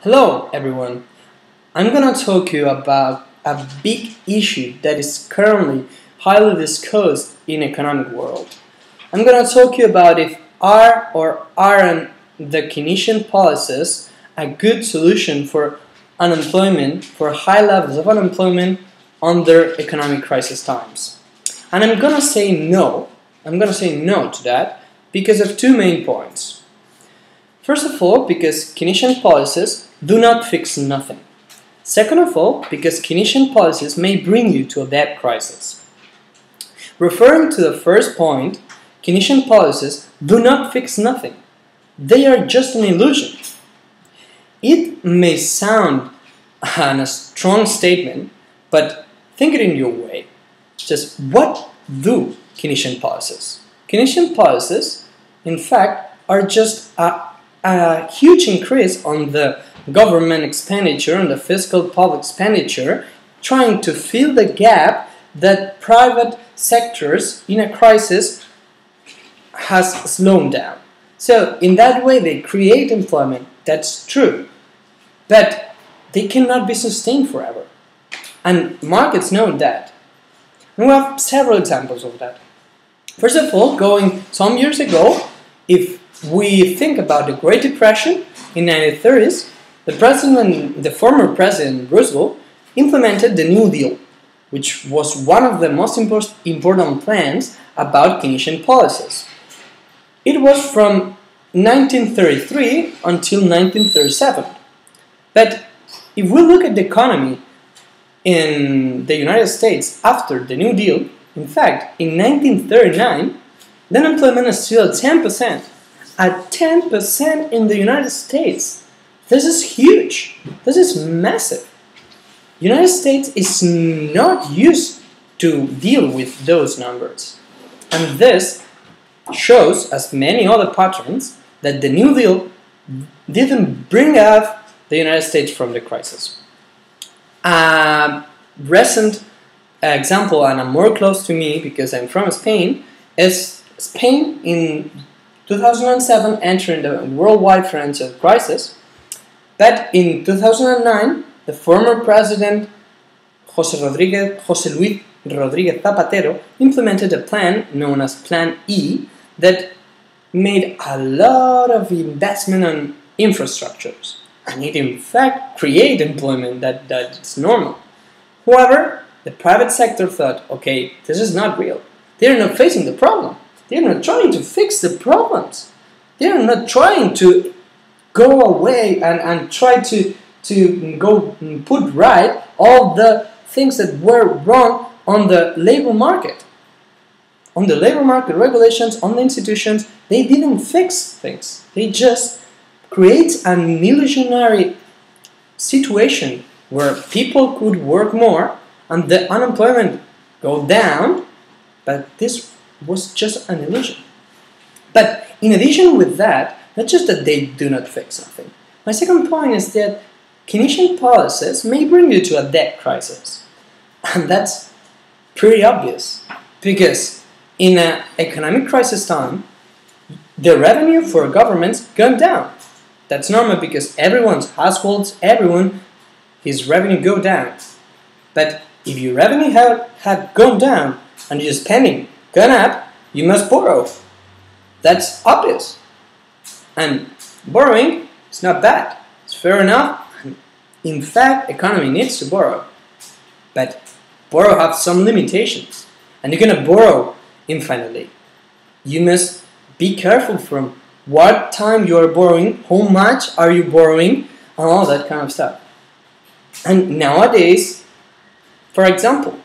Hello everyone, I'm gonna talk to you about a big issue that is currently highly discussed in economic world. I'm gonna talk to you about if are or aren't the Keynesian policies a good solution for unemployment, for high levels of unemployment under economic crisis times. And I'm gonna say no to that because of two main points. First of all, because Keynesian policies do not fix nothing. Second of all, because Keynesian policies may bring you to a debt crisis. Referring to the first point, Keynesian policies do not fix nothing. They are just an illusion. It may sound a strong statement, but think it in your way. Just what do Keynesian policies? Keynesian policies, in fact, are just a huge increase on the government expenditure, on the fiscal public expenditure, trying to fill the gap that private sectors in a crisis has slowed down. So in that way they create employment, that's true, but they cannot be sustained forever. And markets know that. And we have several examples of that. First of all, going some years ago, if we think about the Great Depression in the 1930s, the former President Roosevelt implemented the New Deal, which was one of the most important plans about Keynesian policies. It was from 1933 until 1937. But if we look at the economy in the United States after the New Deal, in fact, in 1939, the unemployment is still at 10%. At 10% in the United States. This is huge. This is massive. The United States is not used to deal with those numbers. And this shows, as many other patterns, that the New Deal didn't bring out the United States from the crisis. A recent example, and a more close to me because I'm from Spain, is Spain in 2007 entering the worldwide financial crisis, but in 2009 the former president José Luis Rodríguez Zapatero implemented a plan known as Plan E that made a lot of investment on infrastructures, and it in fact created employment that's normal. However, the private sector thought, okay, this is not real. They're not facing the problem. They're not trying to fix the problems. They're not trying to go away and try to go put right all the things that were wrong on the labor market. On the labor market regulations, on the institutions, they didn't fix things. They just create an illusionary situation where people could work more and the unemployment go down, but this was just an illusion. But in addition with that, not just that they do not fix something. My second point is that Keynesian policies may bring you to a debt crisis. And that's pretty obvious, because in an economic crisis time, the revenue for governments gone down. That's normal because everyone's households, his revenue go down. But if your revenue had gone down and your spending gone up, you must borrow. That's obvious. And borrowing is not bad. It's fair enough. In fact, economy needs to borrow. But borrow has some limitations. And you cannot borrow infinitely. You must be careful from what time you are borrowing, how much are you borrowing, and all that kind of stuff. And nowadays, for example,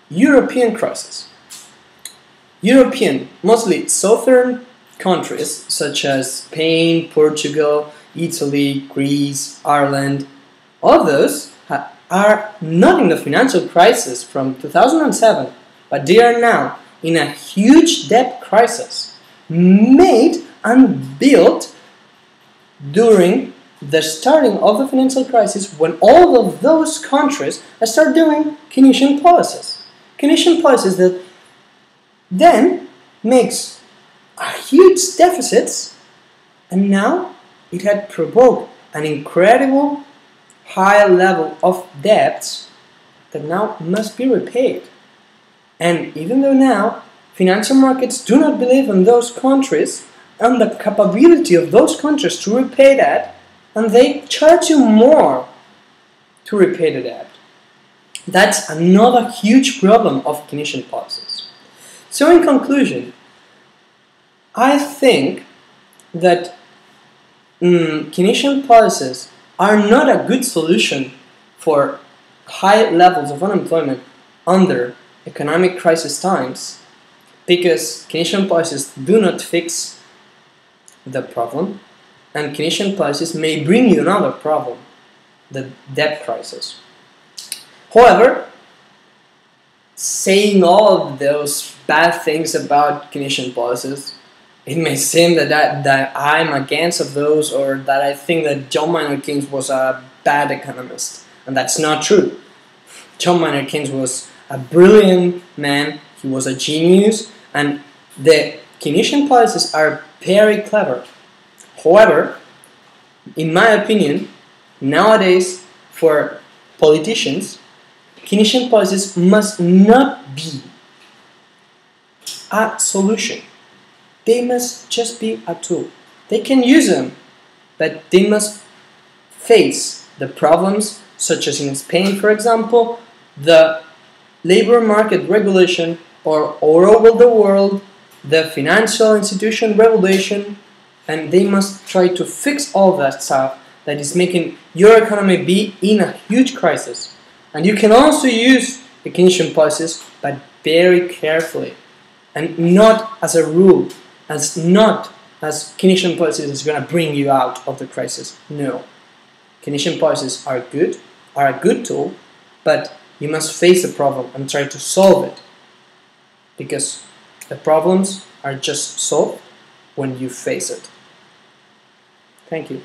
European crisis. Mostly southern countries such as Spain, Portugal, Italy, Greece, Ireland, all those are not in the financial crisis from 2007, but they are now in a huge debt crisis made and built during the starting of the financial crisis, when all of those countries start doing Keynesian policies. Keynesian policies that then makes a huge deficits, and now it had provoked an incredible high level of debts that now must be repaid. And even though now financial markets do not believe in those countries and the capability of those countries to repay that, and they charge you more to repay the debt. That's another huge problem of Keynesian policies. So in conclusion, I think that Keynesian policies are not a good solution for high levels of unemployment under economic crisis times, because Keynesian policies do not fix the problem, and Keynesian policies may bring you another problem, the debt crisis. However, saying all of those bad things about Keynesian policies, it may seem that I'm against of those, or that I think that John Maynard Keynes was a bad economist, and that's not true. John Maynard Keynes was a brilliant man, he was a genius, and the Keynesian policies are very clever. However, in my opinion, nowadays for politicians, Keynesian policies must not be a solution. They must just be a tool. They can use them, but they must face the problems, such as in Spain, for example, the labor market regulation, or all over the world, the financial institution regulation, and they must try to fix all that stuff that is making your economy be in a huge crisis. And you can also use the Keynesian policies, but very carefully, and not as a rule, not as Keynesian policies is going to bring you out of the crisis. No. Keynesian policies are a good tool, but you must face the problem and try to solve it, because the problems are just solved when you face it. Thank you.